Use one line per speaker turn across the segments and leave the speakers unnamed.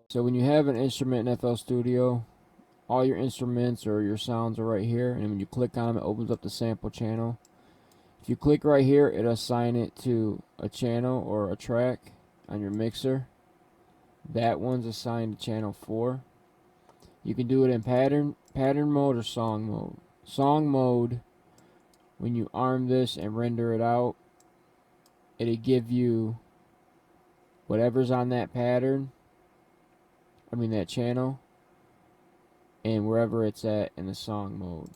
So when you have an instrument in FL Studio, all your instruments or your sounds are right here, and when you click on them, it opens up the sample channel. If you click right here, it'll assign it to a channel or a track on your mixer. That one's assigned to channel 4. You can do it in pattern mode or song mode. Song mode, when you arm this and render it out, it'll give you whatever's on that pattern, that channel, and wherever it's at in the song mode.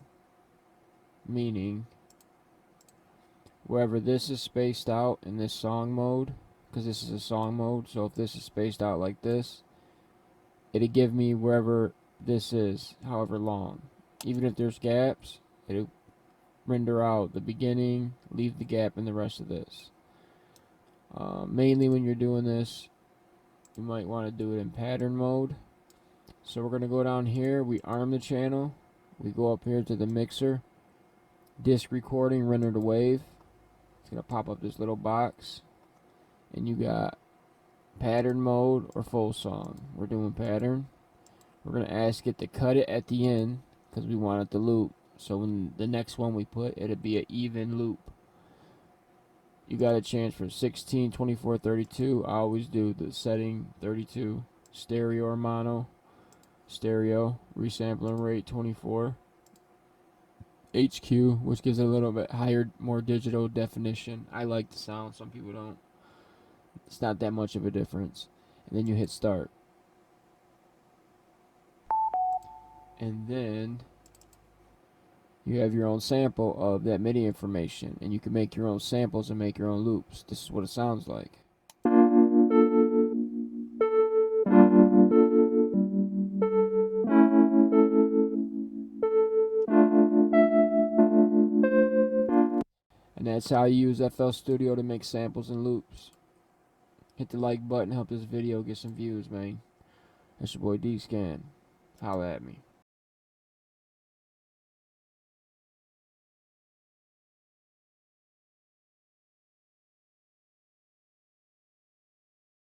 Meaning, wherever this is spaced out in this song mode, because this is a song mode, so if this is spaced out like this, it'll give me wherever this is, however long. Even if there's gaps, it'll render out the beginning, leave the gap in the rest of this. Mainly when you're doing this, you might want to do it in pattern mode. So we're going to go down here, we arm the channel, we go up here to the mixer, disc recording, render to wave. It's going to pop up this little box, and you got pattern mode or full song. We're doing pattern. We're going to ask it to cut it at the end because we want it to loop. So when the next one we put, it'll be an even loop. You got a chance for 16, 24, 32. I always do the setting 32. Stereo or mono. Stereo. Resampling rate 24. HQ, which gives it a little bit higher, more digital definition. I like the sound. Some people don't. It's not that much of a difference. And then you hit start. And then you have your own sample of that MIDI information, and you can make your own samples and make your own loops. This is what it sounds like. And that's how you use FL Studio to make samples and loops. Hit the like button, help this video get some views, man. That's your boy D-Scan. Holla at me.